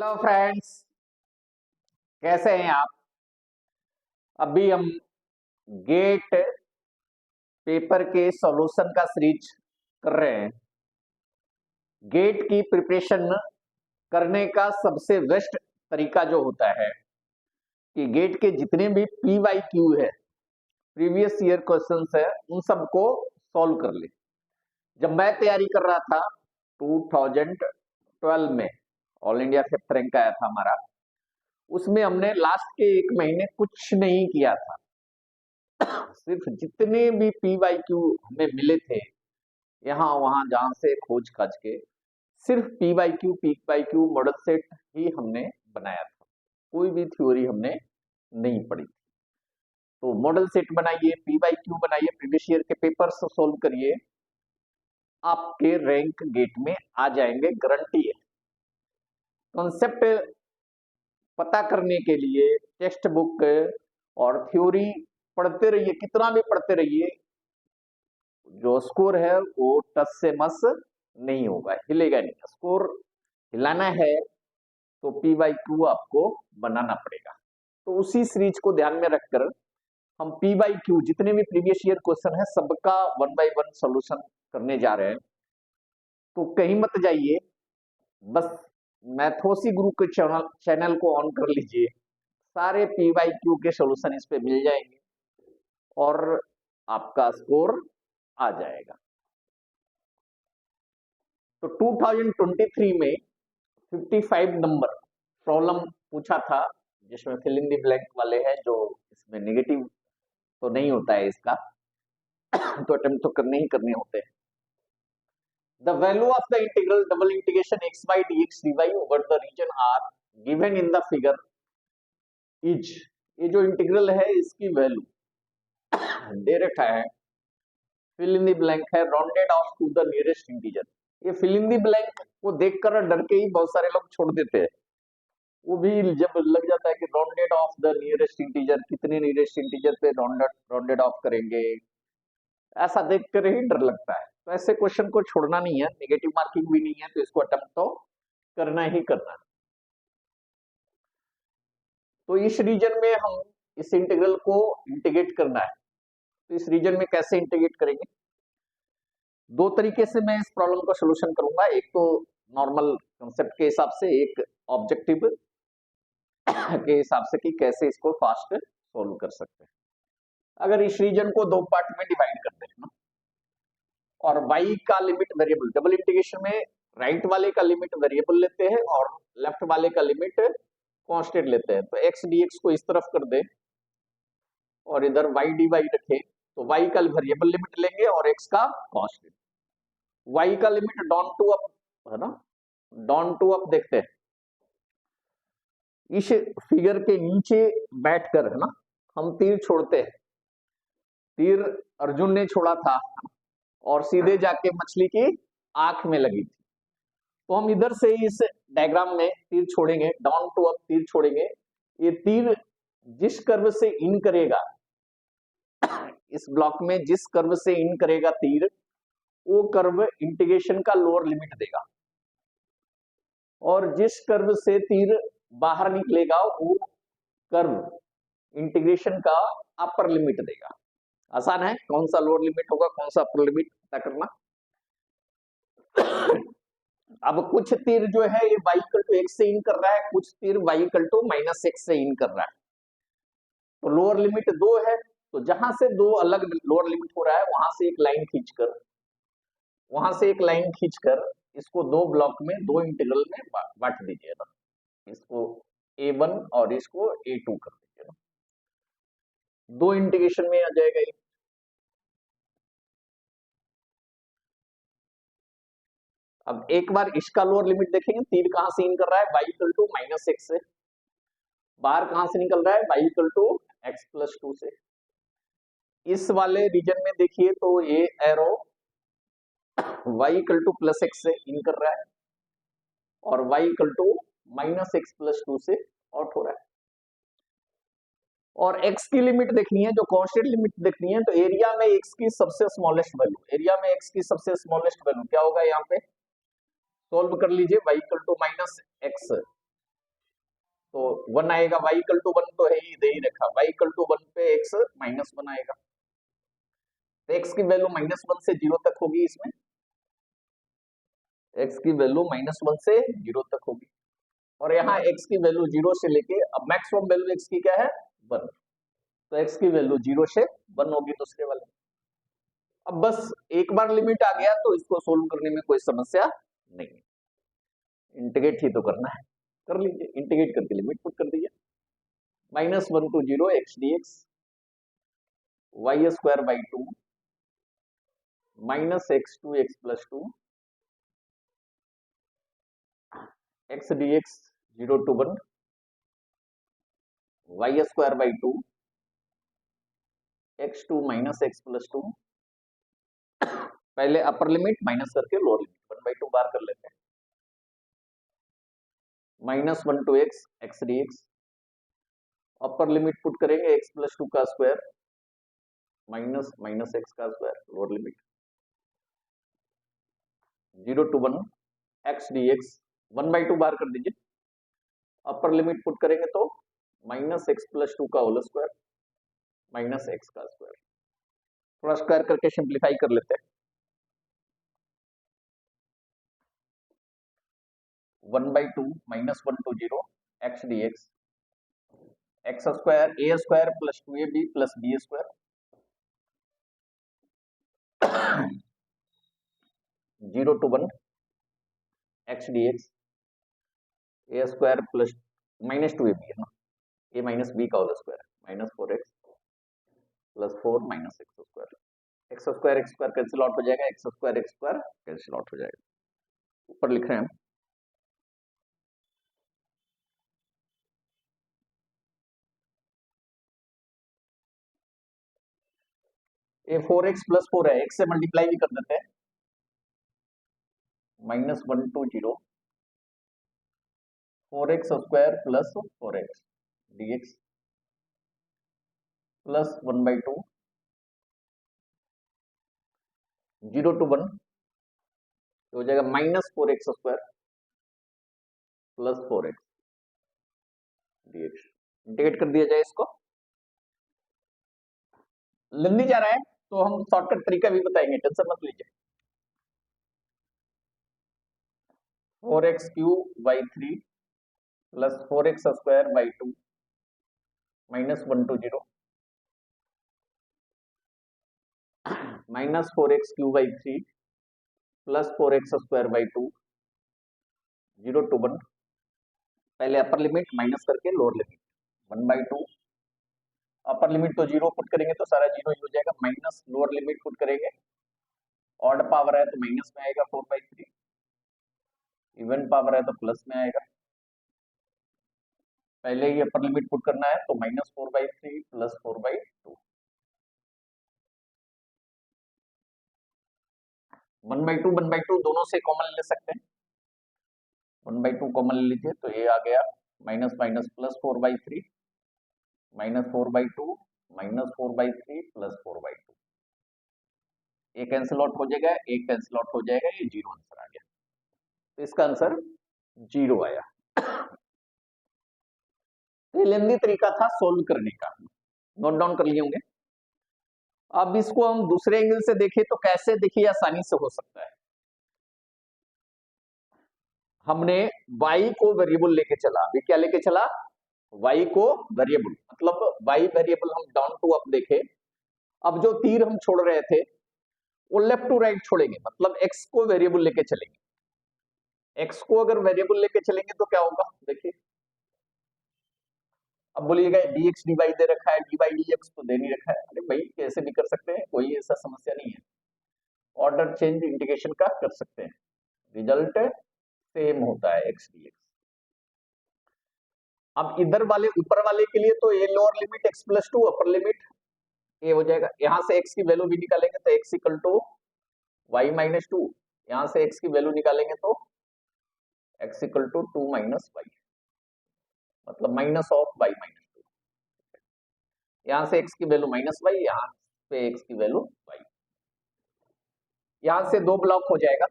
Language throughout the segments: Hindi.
हेलो फ्रेंड्स, कैसे हैं आप। अभी हम गेट पेपर के सॉल्यूशन का सीरीज कर रहे हैं। गेट की प्रिपरेशन करने का सबसे बेस्ट तरीका जो होता है कि गेट के जितने भी PYQ है, प्रीवियस ईयर क्वेश्चंस है, उन सबको सॉल्व कर ले। जब मैं तैयारी कर रहा था 2012 में, ऑल इंडिया 5th रैंक आया था हमारा। उसमें हमने लास्ट के 1 महीने कुछ नहीं किया था। सिर्फ जितने भी PYQ हमें मिले थे यहाँ वहां जहां से खोज खाज के, सिर्फ PYQ मॉडल सेट ही हमने बनाया था। कोई भी थ्योरी हमने नहीं पढ़ी। तो मॉडल सेट बनाइए, PYQ बनाइए, प्रीवियस ईयर के पेपर सोल्व करिए, आपके रैंक गेट में आ जाएंगे, गारंटी है। कॉन्सेप्ट पता करने के लिए टेक्स्ट बुक और थ्योरी पढ़ते रहिए, कितना भी पढ़ते रहिए, जो स्कोर है वो टस से मस नहीं होगा, हिलेगा नहीं। स्कोर हिलाना है तो PYQ आपको बनाना पड़ेगा। तो उसी सीरीज को ध्यान में रखकर हम PYQ जितने भी प्रीवियस ईयर क्वेश्चन है सबका 1 बाय 1 सॉल्यूशन करने जा रहे हैं। तो कहीं मत जाइए, बस मैथोसी गुरु के चैनल को ऑन कर लीजिए, सारे PYQ के सॉल्यूशन इस पे मिल जाएंगे और आपका स्कोर आ जाएगा। तो 2023 में 55 नंबर प्रॉब्लम पूछा था, जिसमें फिल इन द ब्लैंक वाले हैं, जो इसमें नेगेटिव तो नहीं होता है इसका तो अटेम्प्ट तो करने ही करने होते हैं। The value of the integral double integration x by dx dy over the region R given in the figure is, ये जो इंटीग्रल है इसकी वैल्यू दे रखा है, फिल इन द ब्लैंक है, rounded off to the nearest integer. ये फिल इन द ब्लैंक को देखकर डर के ही बहुत सारे लोग छोड़ देते हैं। वो भी जब लग जाता है कि rounded off the nearest integer, कितने नियरेस्ट इंटीजर पे राउंडेड ऑफ करेंगे, ऐसा देखकर ही डर लगता है। तो ऐसे क्वेश्चन को छोड़ना नहीं है, नेगेटिव मार्किंग भी नहीं है, तो इसको अटेम्प्ट तो करना ही करना। तो इस रीजन में हम इस इंटीग्रल को इंटीग्रेट करना है। तो इस रीजन में कैसे इंटीग्रेट करेंगे, दो तरीके से मैं इस प्रॉब्लम का सोल्यूशन करूंगा। एक तो नॉर्मल कंसेप्ट के हिसाब से, एक ऑब्जेक्टिव के हिसाब से कि कैसे इसको फास्ट सोल्व कर सकते हैं। अगर इस रीजन को दो पार्ट में डिवाइड कर दें ना, और y का लिमिट वेरिएबल, डबल इंटीग्रेशन में राइट वाले का लिमिट वेरिएबल लेते हैं और लेफ्ट वाले का लिमिट कांस्टेंट लेते हैं। तो x dx को इस तरफ कर दे और इधर y dy रखे, तो y का वेरिएबल लिमिट लेंगे और x का कांस्टेंट। y का लिमिट डाउन टू अप है ना, डाउन टू अप देखते हैं। इस फिगर के नीचे बैठकर है ना हम तीर छोड़ते हैं। तीर अर्जुन ने छोड़ा था और सीधे जाके मछली की आंख में लगी थी। तो हम इधर से इस डायग्राम में तीर छोड़ेंगे, डाउन टू अप तीर छोड़ेंगे। ये तीर जिस कर्व से इन करेगा, इस ब्लॉक में जिस कर्व से इन करेगा तीर, वो कर्व इंटीग्रेशन का लोअर लिमिट देगा, और जिस कर्व से तीर बाहर निकलेगा वो कर्व इंटीग्रेशन का अपर लिमिट देगा। आसान है, कौन सा लोअर लिमिट होगा कौन सा अपर लिमिट पता करना। अब कुछ तीर जो है ये y इक्वल टू x से इन कर रहा है, कुछ तीर y इक्वल टू -x से इन कर रहा है। तो लोअर लिमिट 2 है, तो जहां से दो अलग लोअर लिमिट हो रहा है वहां से एक लाइन खींचकर इसको दो ब्लॉक में, दो इंटीग्रल में बांट दीजिए ना। इसको A1 और इसको A2 कर दीजिए ना, दो इंटीग्रेशन में आ जाएगा ये। अब एक बार इसका लोअर लिमिट देखेंगे, तीर कहां से इन कर रहा है, y इक्वल टू -x से। बाहर कहां से निकल रहा है, y इक्वल टू x+2 से। इस वाले रीजन में देखिए तो ये arrow y equal to +x से इन कर रहा है और y इक्वल टू -x+2 से आउट हो रहा है। और x की लिमिट देखनी है, जो कांस्टेंट लिमिट देखनी है, तो एरिया में x की सबसे स्मॉलेस्ट वैल्यू, एरिया में x की सबसे स्मॉलेस्ट वैल्यू क्या होगा, यहाँ पे सोल्व कर लीजिए। y इक्वल टू -x तो 1 आएगा, y इक्वल टू 1 तो है ही, दे ही रखा, y इक्वल टू 1 पे x माइनस 1 आएगा, तो x की वैल्यू -1 से 0 तक होगी, इसमें x की वैल्यू -1 से 0 तक होगी, और यहाँ x की वैल्यू 0 से लेके, अब मैक्सिमम वैल्यू x की क्या है 1, तो x की वैल्यू 0 से 1 होगी दूसरे वाले। अब बस एक बार लिमिट आ गया तो इसको सोल्व करने में कोई समस्या नहीं है, इंटीग्रेट ही तो करना है, कर लीजिए, इंटीग्रेट करके लिमिट पुट कर दीजिए, -1 to 0 x dx y square by 2 -x to x plus 2 x dx 0 to 1 y square by 2 x2 minus x plus 2, पहले अपर लिमिट माइनस करके लोअर लिमिट 1/2 बार कर लेते हैं, -1 to x dx, upper limit put करेंगे x plus 2 का स्क्वायर माइनस x का square, lower limit 0 to 1 x dx 1/2 बार कर दीजिए, अपर लिमिट पुट करेंगे तो -x plus 2 का होल स्क्वायर -x का स्क्वायर, थोड़ा स्क्वायर करके सिंप्लीफाई कर लेते हैं, 1/2 -1 to 0 x dx x square a square plus 2ab plus b square 0 to 1 x dx a square plus -2ab है ना, a माइनस b का whole square -4x plus 4 minus x square cancel out हो जाएगा, x स्क्वायर कैंसिल आउट हो जाएगा, ऊपर लिख रहे हैं हम ये 4x प्लस 4 है, x से मल्टीप्लाई भी कर देते हैं, -1 to 0 4x square plus 4x dx plus 1/2 0 to 1 हो जाएगा -4x square plus 4x dx, integrate कर दिया जाए इसको, लेंदी जा रहा है तो हम शॉर्टकट तरीका भी बताएंगे, टेंशन मत लीजिए, 4x cube by 3 plus 4x square by 2 -1 to 0 -4x cube by 3 plus 4x square by 2 0 to 1, पहले अपर लिमिट माइनस करके लोअर लिमिट 1/2, अपर लिमिट तो 0 पुट करेंगे तो सारा 0 ही हो जाएगा, माइनस लोअर लिमिट पुट करेंगे, ऑड पावर है तो माइनस में आएगा 4/3, इवन पावर है तो प्लस में आएगा, पहले ही अपर लिमिट पुट करना है तो -4/3 प्लस 4/2, 1/2 दोनों से कॉमन ले सकते हैं, 1/2 कॉमन ले लीजिए तो ये आ गया माइनस माइनस प्लस 4/3 -4/2 -4/3 प्लस 4/2, एक कैंसिल आउट हो जाएगा, एक कैंसिल आउट हो जाएगा, ये 0 आंसर आ गया, तो इसका आंसर 0 आया। ये लेंदी तरीका था सोल्व करने का, नोट डाउन कर लिए होंगे। अब इसको हम दूसरे एंगल से देखें तो कैसे देखिए आसानी से हो सकता है, हमने y को वेरिएबल लेके चला, अभी क्या लेके चला y को वेरिएबल, मतलब y वेरिएबल हम डाउन टू अप देखे, अब जो तीर हम छोड़ रहे थे वो लेफ्ट टू राइट छोड़ेंगे, मतलब x को वेरिएबल लेके चलेंगे, x को अगर वेरिएबल लेके चलेंगे तो क्या होगा देखिए, अब बोलिएगा dx dy दे रखा है, dy dx तो दे नहीं रखा है, अरे भाई कैसे भी कर सकते हैं, कोई ऐसा समस्या नहीं है, ऑर्डर चेंज इंटीग्रेशन का कर सकते हैं, रिजल्ट सेम होता है x dx। अब इधर वाले ऊपर वाले के लिए तो ये lower limit x plus 2 upper limit ये हो जाएगा, यहां से x की वैल्यू भी निकालेंगे तो x equal to y minus 2, यहां से x की वैल्यू निकालेंगे तो x equal to 2 minus y, मतलब माइनस ऑफ y माइनस 2, यहां से x की वैल्यू माइनस y, यहां पे x की वैल्यू y, यहां से दो ब्लॉक हो जाएगा,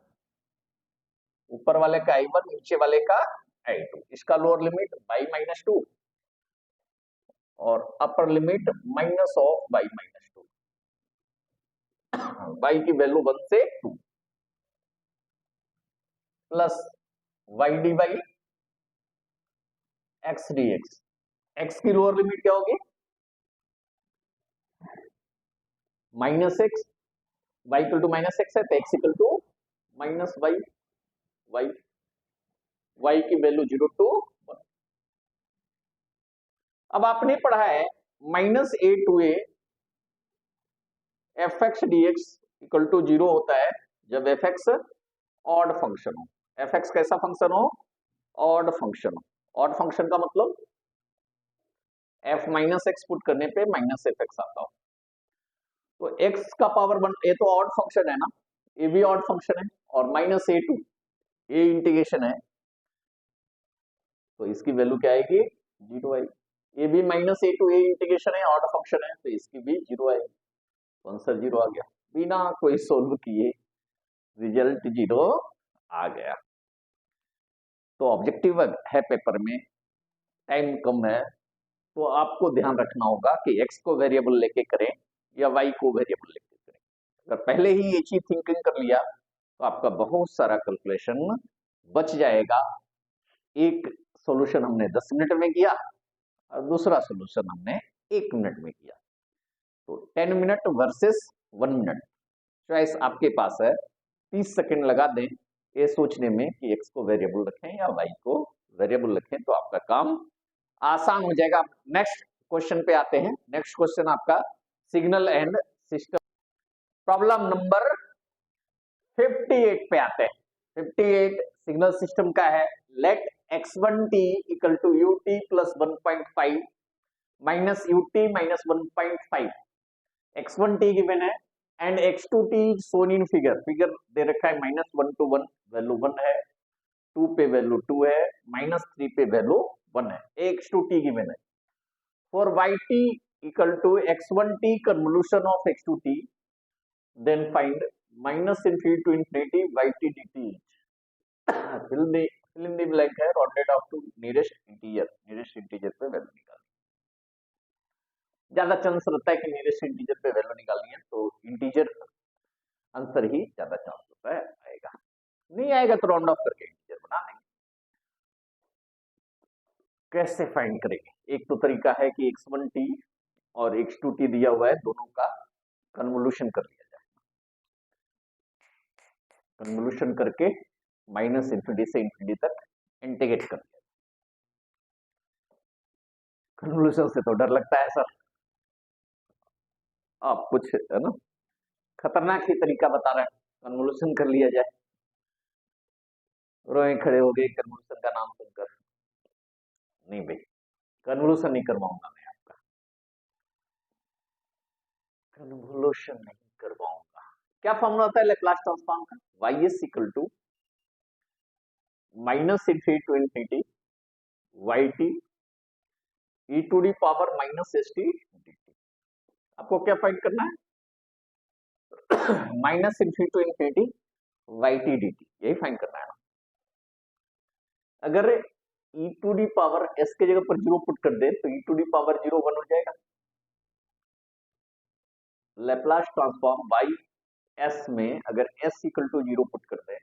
ऊपर वाले का i1 नीचे वाले का i2, इसका लोअर लिमिट y -2 और upper limit minus of y -2, y की वैल्यू 1 से 2 plus y dy x dx, x की लोअर लिमिट क्या होगी minus x, y equal to minus x है तो x equal to minus y, y की वैल्यू 0 टू 1। अब आपने पढ़ा है minus a to a f x d x equal to 0 होता है जब एफ एक्स ऑड फंक्शन हो। एफ एक्स कैसा फंक्शन हो, ऑड फंक्शन हो। ऑड फंक्शन का मतलब एफ माइनस एक्स पुट करने पे माइनस एफ एक्स आता हो। तो x का पावर 1, ये तो ऑड फंक्शन है ना, ये भी ऑड फंक्शन है, और माइनस ए टू ये इंटीग्रेशन है तो इसकी वैल्यू क्या आएगी 0 आएगी। ये भी minus a to a integration है, ऑड फंक्शन है तो इसकी भी 0 आएगी। तो आंसर 0 आ गया, बिना कोई सोल्व किए रिजल्ट 0 आ गया। तो ऑब्जेक्टिव है पेपर में, टाइम कम है, तो आपको ध्यान रखना होगा कि x को वेरिएबल लेके करें या y को वेरिएबल लेके करें। अगर पहले ही एक ही थिंकिंग कर लिया तो आपका बहुत सारा कैलकुलेशन बच जाएगा। एक सॉल्यूशन हमने 10 मिनट में किया और दूसरा सॉल्यूशन हमने 1 मिनट में किया, तो 10 मिनट वर्सेस 1 मिनट, चॉइस आपके पास है। 30 सेकंड लगा दें ये सोचने में कि x को वेरिएबल रखें या y को वेरिएबल रखें, तो आपका काम आसान हो जाएगा। नेक्स्ट क्वेश्चन पे आते हैं। नेक्स्ट क्वेश्चन आपका signal and system, problem number 58 पे आते हैं। 58 सिग्नल सिस्टम का है। Let x1t equal to ut plus 1.5 minus ut minus 1.5, x1t given है and x2t shown in figure, figure दे रखा है -1 to 1 वैल्यू 1 है, 2 पे वैल्यू 2 है, -3 पे वैल्यू 1 है, x2t गिवन है। For yt equal to x1t convolution of x2t, then find minus infinity to infinity yt dt, fill in the blank है, rounded off to nearest integer पे वैल्यू निकालनी। ज्यादा चांस रहता है कि नियरेस्ट इंटीजर पे वैल्यू निकालनी है, तो इंटीजर आंसर ही ज्यादा चांस होता है आएगा, नहीं आएगा तो राउंड ऑफ करके इंटीजर बना लेंगे। कैसे फाइंड करेंगे, एक तो तरीका है कि x1t और x2t दिया हुआ है, दोनों का कन्वोल्यूशन कर लिया जाए, कन्वोल्यूशन करके माइनस इन्फिनिटी से इन्फिनिटी तक इंटीग्रेट कर लिया। कन्वोल्यूशन से तो डर लगता है सर, आप कुछ है ना खतरनाक ही तरीका बता रहे हैं, कन्वोल्यूशन कर लिया जाए। रोए खड़े हो गए कन्वोल्यूशन का नाम सुनकर। नहीं भाई, कन्वोल्यूशन नहीं करवाऊंगा मैं आपका, कन्वोल्यूशन नहीं करवाऊंगा। क्या फॉर्मूला होता है लैप्लास ट्रांसफॉर्म का, y equal to minus infinity to infinity yt e to the power minus st dt। आपको क्या फाइंड करना है, minus infinity to infinity yt dt, यही फाइंड करना है ना। अगर e to the power s के जगह पर 0 पुट कर दे तो e टू दी पावर 0 1 हो जाएगा। लैप्लास ट्रांसफॉर्म बाई s में अगर s इक्वल टू 0 पुट कर दे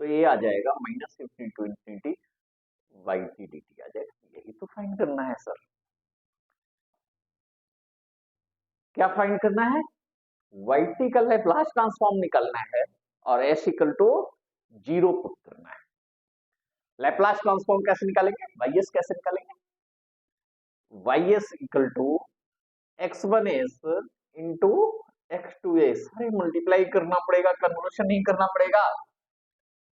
तो ये आ जाएगा minus infinity to infinity yt dt आ जाएगा। यही तो फाइंड करना है सर। क्या फाइंड करना है, yt का लैप्लास ट्रांसफॉर्म निकालना है और s इक्वल टू 0 पुट करना है। लैप्लास ट्रांसफॉर्म कैसे निकालेंगे, ys कैसे निकालेंगे, ys equal to x1s into x2s, अरे मल्टीप्लाई करना पड़ेगा, कन्वोल्यूशन नहीं करना पड़ेगा।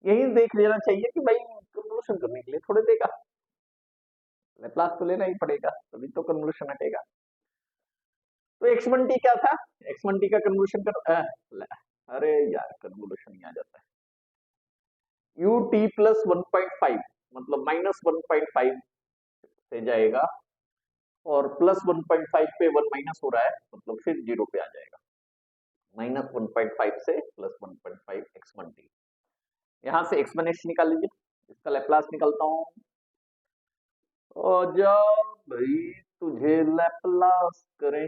यही देख लेना चाहिए कि भाई कन्वोल्यूशन करने के लिए थोड़े देगा, लैप्लास तो लेना ही पड़ेगा तभी तो कन्वोल्यूशन हटेगा। तो x1t क्या था, x1t का कन्वोल्यूशन कर अरे यार कन्वोल्यूशन ही आ जाता है, ut प्लस 1.5 मतलब माइनस 1.5 से जाएगा और प्लस 1.5 पे 1 माइनस हो रहा है मतलब फिर 0 पे आ जाएगा, माइनस 1.5 से प्लस 1.5 x1t। यहां से एक्सपोनेंट निकाल लीजिए, इसका लैप्लास निकालता हूँ। आजा भाई तुझे लैप्लास करें,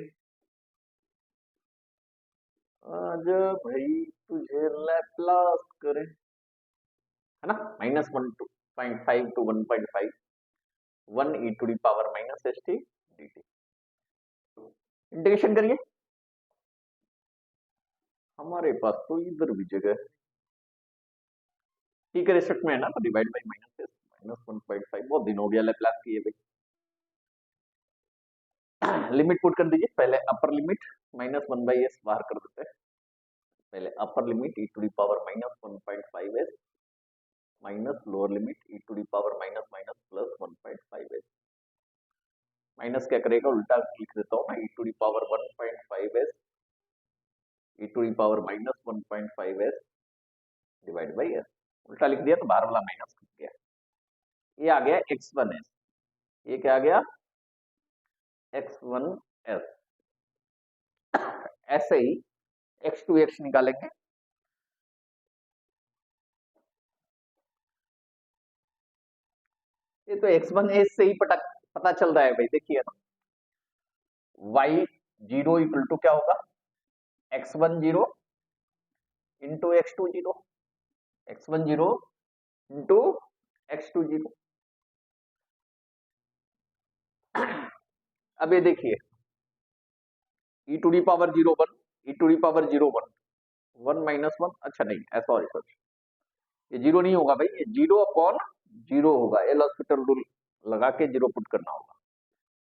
आजा भाई तुझे लैप्लास करें, है ना। -1.5 to 1.5 1 e to the power minus st dt। Integration करिए, हमारे पास तो इधर भी जगह है, टी के रेस्पेक्ट में है ना, तो डिवाइड बाई -1.5। बहुत दिन हो गया लैप्लास किए भाई। लिमिट पुट कर दीजिए, पहले अपर लिमिट -1/s बाहर कर देते हैं। पहले upper limit e to the power -1.5s minus lower limit e to the power minus minus plus 1.5s। Minus क्या करेगा, उल्टा लिख देता हूँ मैं, e to the power 1.5s e to the power -1.5s divide by s। उल्टा लिख दिया तो बाहर वाला माइनस कट गया। ये आ गया x1s, ये क्या आ गया x1s। ऐसे ही x2x निकालेंगे, ये तो x1s से ही पता चल रहा है भाई, देखिए ना, y0 इक्वल टू क्या होगा, x10 into x20, x10 into x20। अब ये देखिए e to the power 01 e to the power 01 1 - 1, अच्छा नहीं ऐसा, सॉरी ये जीरो नहीं होगा भाई, ये 0/0 होगा, एल हॉस्पिटल रूल लगा के जीरो पुट करना होगा।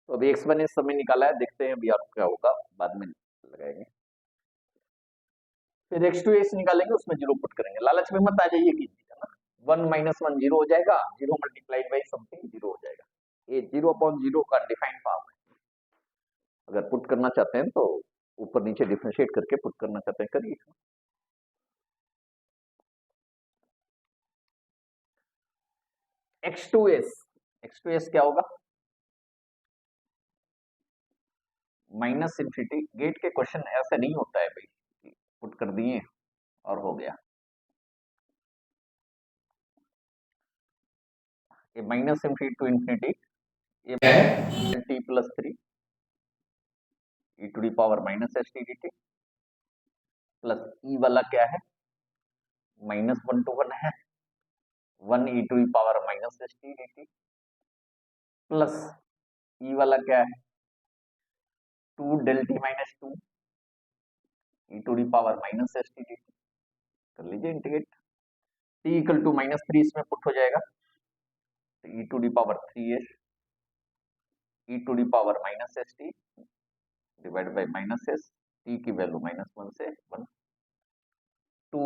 तो अभी x1 इस समय निकाला है, देखते हैं अभी आप क्या होगा, बाद में लगाएंगे। फिर x2 निकालेंगे, उसमें जीरो पुट करेंगे, लालच में मत आ जाइए कीजिएगा ना। 1 - 1 जीरो हो जाएगा, 0 मल्टीप्लाइड बाई समथिंग जीरो हो जाएगा। ये 0/0 का डिफाइंड फॉर्म है। अगर पुट करना चाहते हैं तो ऊपर नीचे डिफरेंशिएट करके पुट करना चाहते हैं करिए। x2s क्या होगा, माइनस इंफिनिटी। गेट के क्वेश्चन ऐसे नहीं होता है भाई, पुट कर दिए और हो गया। ये माइनस इंफिनिटी टू इंफिनिटी, ये t+3 e to the power minus S T D T plus E वाला क्या है, -1 to 1 है, 1 e to the power minus S T D T plus E वाला क्या है, 2 del t - 2 e to the power minus S T D T. कर लीजिए इंटीग्रेट, t इक्वल टू -3 इसमें पुट हो जाएगा, तो e to the power 3s e to the power minus S T डिवाइड बाई माइनस एस, टी की वैल्यू -1 से 1। 2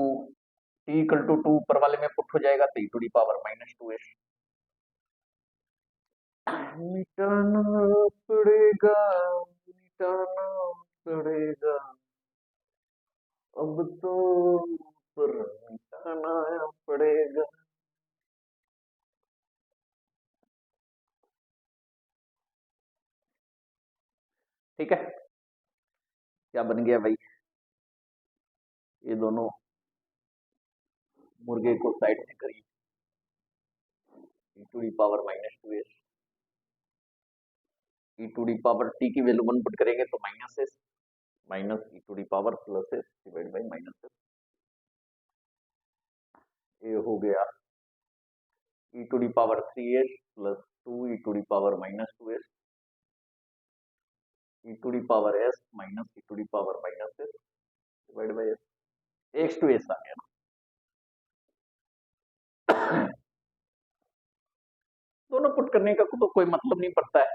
t इक्वल टू 2 ऊपर वाले में पुट हो जाएगा, तो e to the power -2s। मिटाना पड़ेगा, मिटाना पड़ेगा, अब तो पर मिटाना पड़ेगा। ठीक है, क्या बन गया भाई, ये दोनों मुर्गे को साइड में करिए, e to the power -2s e to the power t की वैल्यू 1 पुट करेंगे तो -s minus e to the power +s divide by -s। ये हो गया e to the power 3s plus 2 e to the power -2s e to the power s minus e to the power -s divide by s। x2s आ गया ना। दोनों पुट करने का तो कोई मतलब नहीं पड़ता है,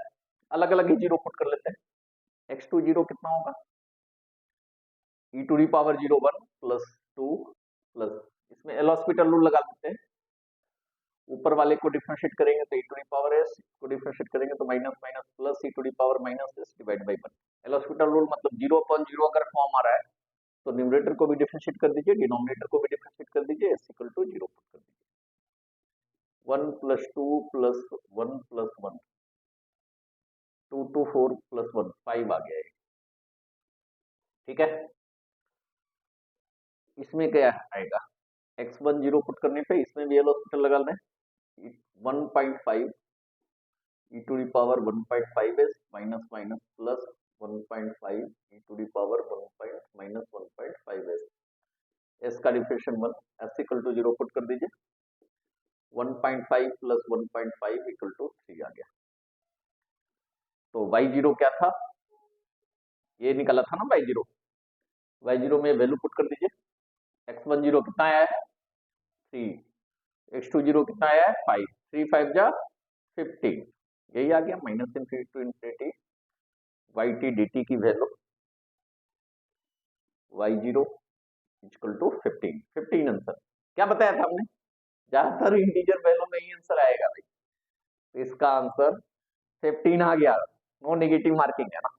अलग अलग ही जीरो पुट कर लेते हैं। x20 कितना होगा, e to the power 01 plus 2 plus, इसमें एल हॉस्पिटल रूल लगा देते हैं, ऊपर वाले को डिफरेंशिएट करेंगे तो e to the power s को डिफरेंशिएट करेंगे तो minus minus plus e to the power -s divide by 1। L hospital rule मतलब 0/0 अगर फॉर्म आ रहा है तो न्यूमरेटर को भी डिफरेंशिएट कर दीजिए, डिनोमिनेटर को भी डिफरेंशिएट कर दीजिए, s इक्वल टू 0 पुट कर दीजिए। 1 + 2 + 1 + 1 2 to 4 + 1 5 आ गया है। ठीक है, इसमें क्या आएगा, x10 पुट करने पे इसमें भी एल हॉस्पिटल लगा लें, 1.5 e to the power 1.5 is minus minus plus 1.5 e to the power 1 minus 1.5 is s का differential 1 s equal to 0 put कर दीजिए 1.5 प्लस 1.5 इक्वल टू 3 आ गया। तो y0 क्या था, ये निकला था ना y0, y0 में वैल्यू पुट कर दीजिए। x10 कितना आया है 3, x20 कितना आया है 5, 3 5 जा 15, यही आ गया minus infinity to infinity yt dt की value y0 equal to 15, 15 answer. क्या बताया था हमने, ज्यादातर इंटीजर वैल्यू में ही आंसर आएगा भाई, तो इसका आंसर 15 आ गया, नो नेगेटिव मार्किंग है ना।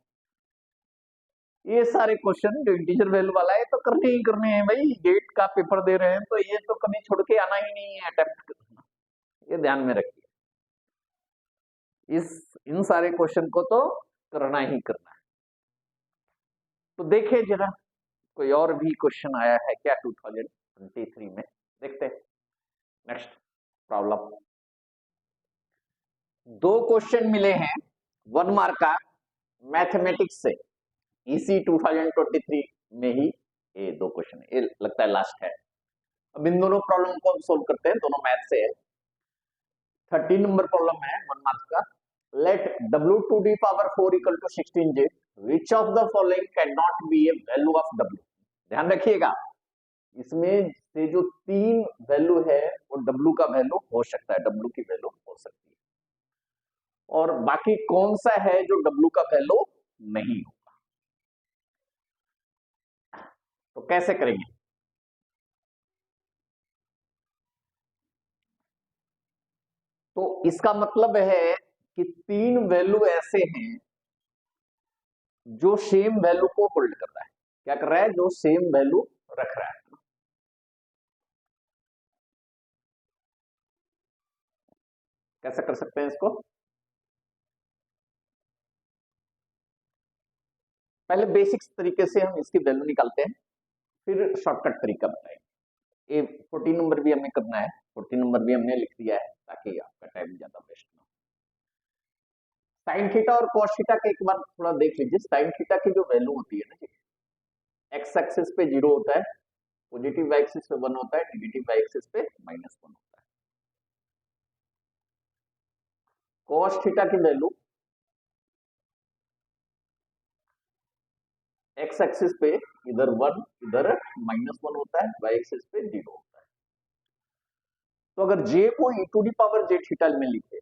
ये सारे क्वेश्चन जो इंटीजर वैल्यू वाला है तो करने ही करने हैं भाई, गेट का पेपर दे रहे हैं तो ये तो कभी छोड़ के आना ही नहीं है अटेम्प्ट करना, ये ध्यान में रखिए, इन सारे क्वेश्चन को तो करना ही करना है। तो देखिए जरा कोई और भी क्वेश्चन आया है क्या 2023 में, देखते हैं। नेक्स्ट प्रॉब्लम, 2 क्वेश्चन मिले हैं 1 मार्क का मैथमेटिक्स से, इसी 2023 में ही ये 2 क्वेश्चन है, ये लगता है लास्ट है। अब इन दोनों प्रॉब्लम को हम सोल्व करते हैं, दोनों मैथ से है। 13 नंबर प्रॉब्लम है 1 मार्क का, late w to the power 4 equal to 16j, which of the following cannot be a value of w। ध्यान रखिएगा, इसमें से जो 3 वैल्यू है वो w का वैल्यू हो सकता है, w की वैल्यू हो सकती है, और बाकी कौन सा है जो w का वैल्यू नहीं होगा। तो कैसे करेंगे, तो इसका मतलब है कि 3 वैल्यू ऐसे हैं जो सेम वैल्यू को होल्ड कर रहा है, क्या कर रहा है, जो सेम वैल्यू रख रहा है। कैसे कर सकते हैं इसको, पहले बेसिक्स तरीके से हम इसकी वैल्यू निकालते हैं, फिर शॉर्टकट तरीका बताएंगे। ये 14 नंबर भी हमें करना है, 14 नंबर भी हमने लिख दिया है ताकि आपका टाइम ज्यादा वेस्ट ना हो। साइन थीटा और कॉस थीटा के एक बार थोड़ा देख लीजिए। साइन थीटा की जो वैल्यू होती है ना जी, एक्स एक्सिस पे 0 होता है, पॉजिटिव वाई एक्सिस पे 1 होता है, नेगेटिव वाई एक्सिस पे -1 होता है। कॉस थीटा की वैल्यू एक्स एक्सिस पे इधर 1 इधर -1 होता है, वाई एक्सिस पे 0 होता है। तो अगर जे को e to the power j theta में लिखे,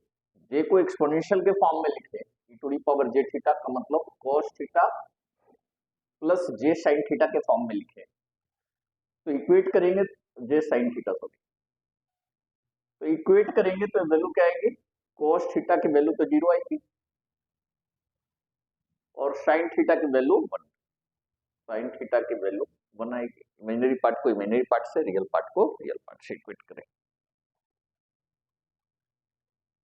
जे को एक्सपोनेंशियल के फॉर्म में लिखे, e to the power j theta का मतलब cos theta plus j sine theta के फॉर्म में लिखे, तो इक्वेट करेंगे जे साइन थीटा को, तो इक्वेट करेंगे तो वैल्यू क्या आएगी, cos थीटा की वैल्यू तो 0 आएगी और साइन थीटा की वैल्यू 1, साइन थीटा की वैल्यू 1 आएगी। इमेजिनरी पार्ट को इमेजिनरी पार्ट से, रियल पार्ट को रियल पार्ट से इक्वेट करें,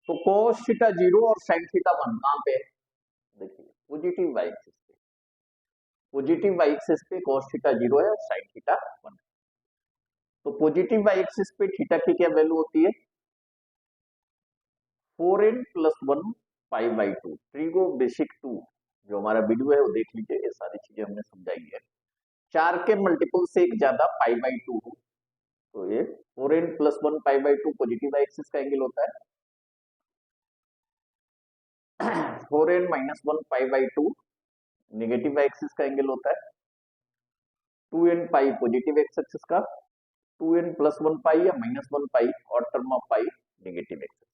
तो cos थीटा 0 और साइन थीटा 1 कहां पे है, देखिए पॉजिटिव वाई एक्सिस पे, पॉजिटिव वाई एक्सिस पे cos थीटा 0 है और साइन थीटा 1 है। तो पॉजिटिव वाई एक्सिस पे थीटा की क्या वैल्यू होती है, 4n plus 1 pi by 2, trigo basic 2 जो हमारा वीडियो है वो देख लीजिए, ये सारी चीजें हमने समझाई है। 4 के मल्टीपल से एक ज्यादा पाई बाई 2 हो, तो ये 4n plus 1 pi by 2 positive Y axis का एंगल होता है, 4n minus 1 pi by 2 negative Y axis का एंगल होता है, 2n पाई पॉजिटिव एक्स एक्सिस का, 2n प्लस 1 पाई या माइनस 1 पाई और term of pi negative axis.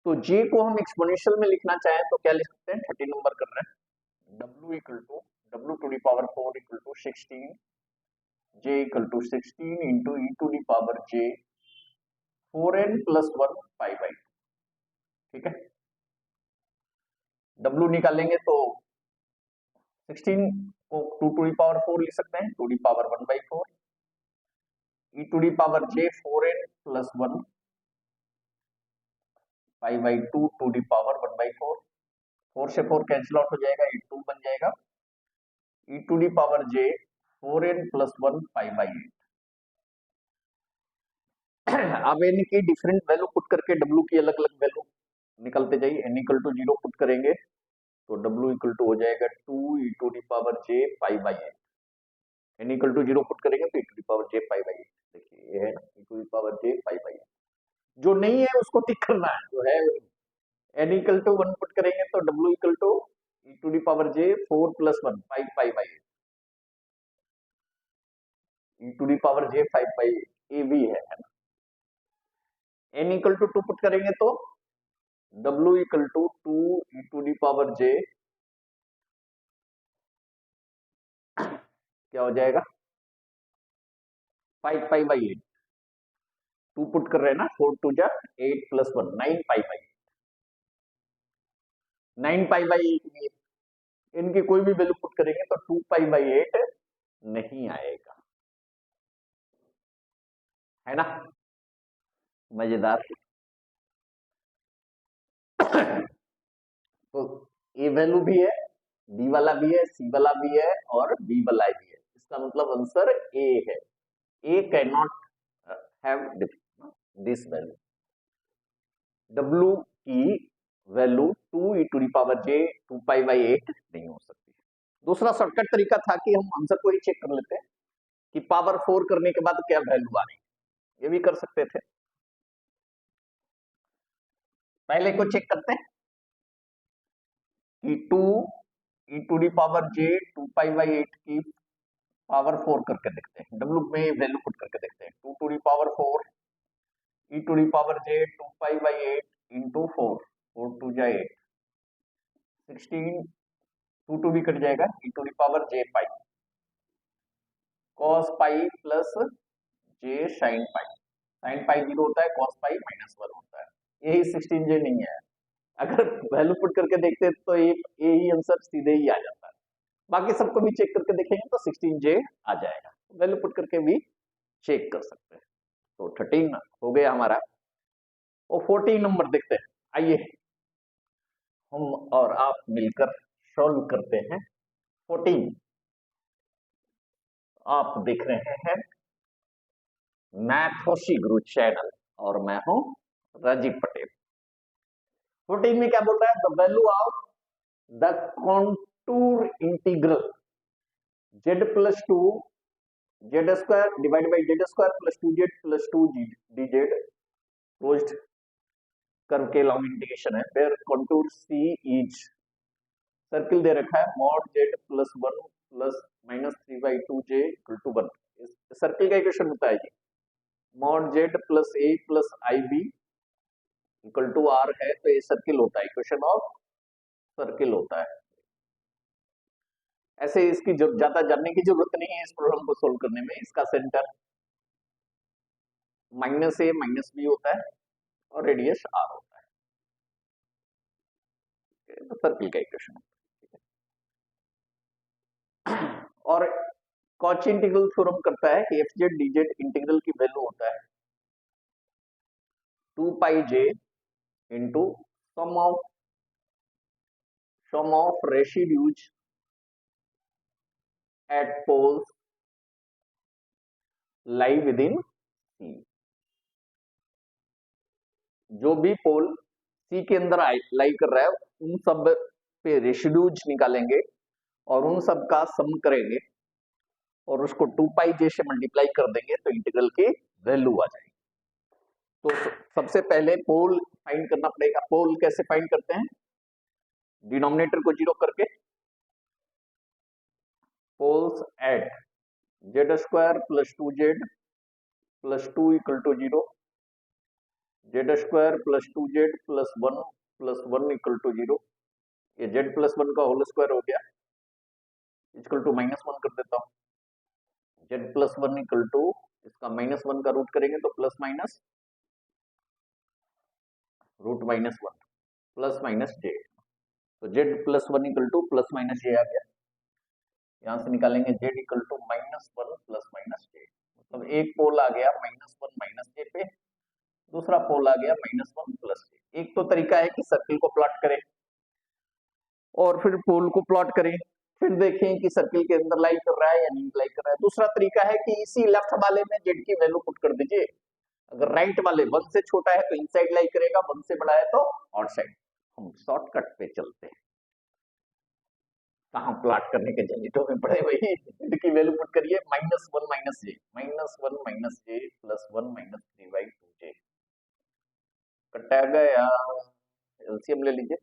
तो जे को हम एक्सपोनेंशियल में लिखना चाहें तो क्या लिख सकते हैं, 30 नंबर कर रहे हैं, w equal to w to the power 4 equal to 16, j equal to 16 into e to the power j 4n plus 1 pi by 2, ठीक है। w निकालेंगे तो 16 को 2 टू दी पावर 4 लिख सकते हैं, 2 the power 1 by 4, e to the power j 4n plus 1 pi by 2 to the power 1 by 4, 4 से 4 कैंसिल आउट हो जाएगा, ये 2 बन जाएगा, e to the power j 4n plus 1 pi by 8, अब n की डिफरेंट वैल्यू पुट करके w की अलग अलग वैल्यू निकलते जाइए। n इक्वल टू 0 पुट करेंगे तो w इक्वल टू हो जाएगा 2 e to the power j pi by 8। n equal to 0 put करेंगे तो e to the power j pi by 8। देखिए ये है ना, e to the power j pi by 8। जो नहीं है उसको टिक करना है, जो है n इक्वल टू 1 पुट करेंगे तो w equal to e to the power j 4 plus 1 5 pi by 8। e to the power j 5 by 8 ये भी है ना। n इक्वल टू 2 पुट करेंगे तो w equal to 2 e to the power j क्या हो जाएगा 5 पाई बाई 8। 2 पुट कर रहे हैं ना, 4 टू जा 8 plus 1 9 pi by 9 pi by 8। इनकी कोई भी वैल्यू पुट करेंगे तो 2 पाई बाई 8 नहीं आएगा, है ना। मजेदार। तो ए वैल्यू भी है, बी वाला भी है, सी वाला भी है और बी वाला भी है। इसका मतलब आंसर ए है। A can not have this value. W की value 2 e to the power j 2 pi by 8 नहीं हो सकती। दूसरा शॉर्टकट तरीका था कि हम आंसर को ही चेक कर लेते हैं कि पावर 4 करने के बाद क्या वैल्यू आ रही है, ये भी कर सकते थे। पहले को चेक करते हैं कि 2 e to the power j 2 pi by 8 की पावर 4 करके देखते हैं। डब्ल्यू में वैल्यू पुट करके देखते हैं। 2 to the power 4 e to the power j 2 pi by 8 into 4 4 टू जा 8 16 2 टू भी कट जाएगा e to the power j pi cos pi plus j sin pi. sin pi 0 होता है, cos पाई -1 होता है। यही 16j नहीं है। अगर वैल्यू पुट करके देखते तो ये ही आंसर सीधे ही आ जाता है। बाकी सबको भी चेक करके देखेंगे तो 16j आ जाएगा। वैल्यू पुट करके भी चेक कर सकते हैं। तो 13 हो गया हमारा। और 14 नंबर देखते हैं। आइए हम और आप मिलकर सॉल्व करते हैं 14। आप देख रहे हैं मैथोशी गुरु चैनल और मैं हूं राजीव पटेल। 14 में क्या बोल रहा है, the value of the contour integral z plus 2 Z square divide by Z square plus 2z plus 2 dz closed curve के लॉन्ग इंटीग्रेशन है। Where contour C is, circle दे रखा है mod z plus 1 plus -3/2j equal to 1। Circle का इक्वेशन होता है जी, mod z plus a plus ib equal to r है, तो ये सर्किल होता है, इक्वेशन ऑफ सर्किल होता है। ऐसे इसकी ज्यादा जानने की जरूरत नहीं है इस प्रॉब्लम को सोल्व करने में। इसका सेंटर -a -b होता है और रेडियस r होता है, तो सर्किल का इक्वेशन होता है। और कॉची इंटीग्रल थ्योरम करता है कि F Z D Z integral की वैल्यू होता है 2 pi j into sum of residues at poles lie within C. जो भी पोल सी के अंदर लाई कर रहा है उन सब पे रेसिड्यूज निकालेंगे और उन सब का सम करेंगे और उसको 2 पाई j से मल्टीप्लाई कर देंगे तो इंटीग्रल की वैल्यू आ जाएगी। तो सबसे पहले पोल फाइंड करना पड़ेगा। पोल कैसे फाइंड करते हैं, डिनोमिनेटर को 0 करके poles at Z square plus 2z plus 2 equal to 0, Z square plus 2z plus 1 equal to 0। ये z प्लस 1 का होल स्क्वायर हो गया, इक्वल टू -1 कर देता हूं। z प्लस 1 इक्वल टू इसका -1 का रूट करेंगे तो plus minus root -1 plus minus j। तो z plus 1 equal to plus minus j आ गया। यहां से निकालेंगे z equal to -1 plus minus j। मतलब एक पोल आ गया -1 माइनस j पे, दूसरा पोल आ गया -1 प्लस j। एक तो तरीका है कि सर्किल को प्लॉट करें और फिर पोल को प्लॉट करें, फिर देखें कि सर्किल के अंदर लाई कर रहा है या नहीं लाई कर रहा है। दूसरा तरीका है कि इसी लेफ्ट वाले में z की वैल्यू पुट कर दीजिए अगर राइट वाले 1 से छोटा है तो इनसाइड लाई करेगा, 1 से बड़ा है तो आउटसाइड। हम शॉर्टकट पे चलते हैं, कहाँ प्लाट करने के झंझटों में पड़े भाई। की वैल्यू पुट करिए, -1 माइनस जे, -1 माइनस जे प्लस 1 माइनस 3/2 जे कटा गया। एलसीएम ले लीजिए,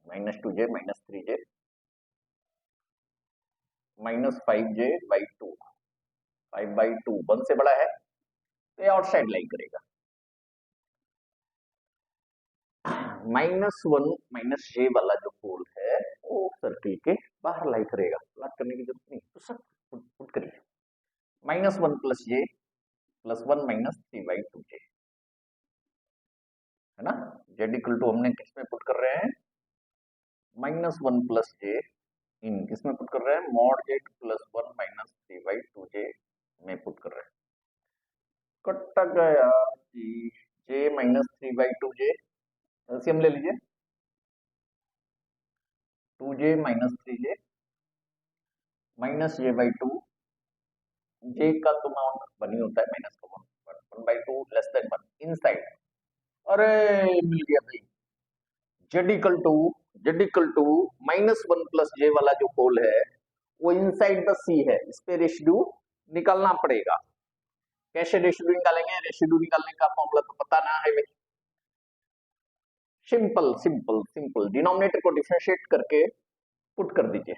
-2 जे माइनस 3 जे -5 जे/2, 5/2 1 से बड़ा है तो ये आउटसाइड लाई करेगा। -1 माइनस जे वाला जो पोल है वो सर्किल के बाहर लाई करेगा, प्लॉट करने की जरूरत नहीं, तो सब पुट करिए। -1 प्लस जे प्लस 1 माइनस 3/2 जे, है ना। जेड इक्वल टू हमने किस में पुट कर रहे हैं, -1 प्लस जे इन किस में पुट कर रहे हैं, मॉड जेड प्लस 1 माइनस 3/2 जे में पुट कर रहे हैं। कट गया जी, जे माइनस 3/2 जे, एलसीएम ले लीजिए, 2 जे माइनस 3 जे माइनस जे/2, जे का तो मान 1 ही होता है, माइनस का 1/2 लेस देन 1 इनसाइड। अरे मिल गया भाई, जेड इक्वल टू -1 प्लस जे वाला जो पोल है वो इनसाइड द सी है, इस पे रेशिड्यू निकालना पड़ेगा। कैसे रेशिड्यू निकालेंगे, रेशिड्यू निकालने का फॉर्मूला तो पता ना है भाई, सिंपल सिंपल सिंपल, डिनोमिनेटर को डिफरेंशिएट करके पुट कर दीजिए।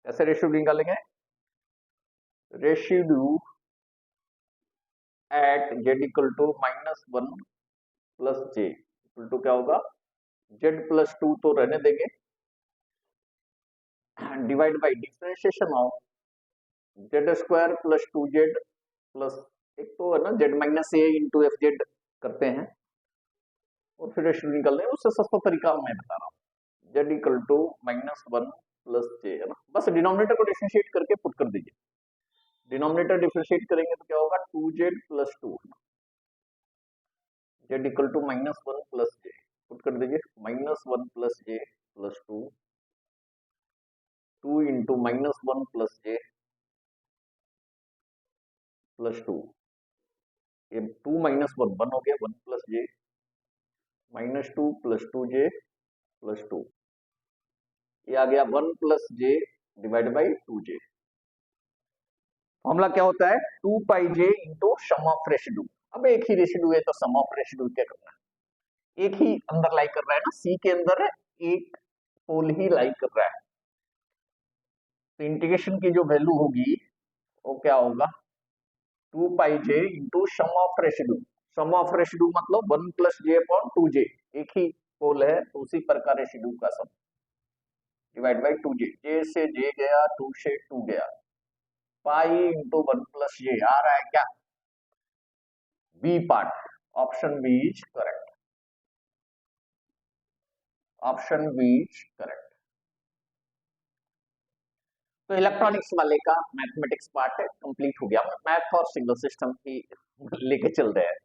कैसे रेशिड्यू निकालेंगे, residue at Z equal to -1 plus J equal to क्या होगा, z+2 तो रहने देंगे, divide by differentiation of z² plus 2z plus, एक तो है ना z-a इंटू एफ जेड करते हैं और फिर रेशियो निकाल रहे हैं, उससे सस्ता तरीका मैं बता रहा हूँ। z इक्वल टू -1 प्लस जे, है ना, बस डिनोमिनेटर को डिफरेंशिएट करके पुट कर दीजिए। डिनोमिनेटर डिफरेंशिएट करेंगे तो क्या होगा, 2z plus 2, z equal to -1 plus j put कर दीजिए, -1 plus j plus 2 into -1 plus j plus 2, ये 2 माइनस 1 1 हो गया, 1 plus j -2 plus 2 j plus 2, ये आ गया 1 plus j divide by 2 j. Formula क्या होता है, 2 pi J into sum of residue. अब एक ही रेसिड्यू है तो सम ऑफ रेसिड्यू क्या करना है, एक ही अंदर लाई कर रहा है ना, सी के अंदर है, एक पोल ही लाई कर रहा है, तो इंटीग्रेशन की जो वैल्यू होगी वो क्या होगा, 2 pi J into sum of residue. Sum of residue मतलब 1 प्लस जे अपॉन 2 जे, एक ही पोल है तो उसी पर का रेसिड्यू का सम डिवाइड बाई 2 जे, जे से जे गया, 2 से 2 गया, पाई इंटू 1 प्लस जे आ रहा है क्या, B part, option B is correct, option B is correct. तो इलेक्ट्रॉनिक्स वाले का मैथमेटिक्स पार्ट है कंप्लीट हो गया, मैथ और सिग्नल सिस्टम की लेके चल रहे हैं।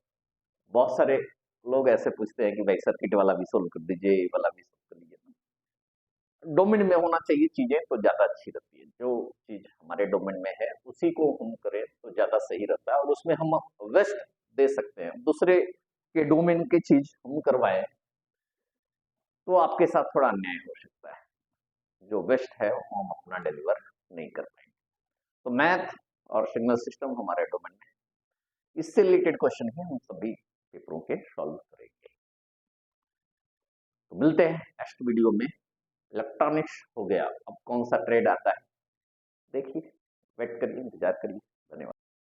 बहुत सारे लोग ऐसे पूछते हैं कि भाई सर्किट वाला भी सोल्व कर दीजिए, ये वाला भी सोल्व कर दीजिए। डोमेन में होना चाहिए चीजें तो ज्यादा अच्छी रहती है, जो चीज हमारे डोमेन में है उसी को हम करें तो ज्यादा सही रहता है, और उसमें हम वेस्ट दे सकते हैं, दूसरे के डोमेन की चीज हम करवाएं तो आपके साथ थोड़ा अन्याय हो सकता है, जो बेस्ट है वो हम अपना डिलीवर नहीं कर पाएंगे। तो मैथ और सिग्नल सिस्टम हमारे डोमेन में, इससे रिलेटेड क्वेश्चन ही हम सभी पेपरों के सॉल्व करेंगे। तो मिलते हैं नेक्स्ट वीडियो में। इलेक्ट्रॉनिक्स हो गया, अब कौन सा ट्रेड आता है देखिए, वेट करिए, इंतजार करिए। धन्यवाद।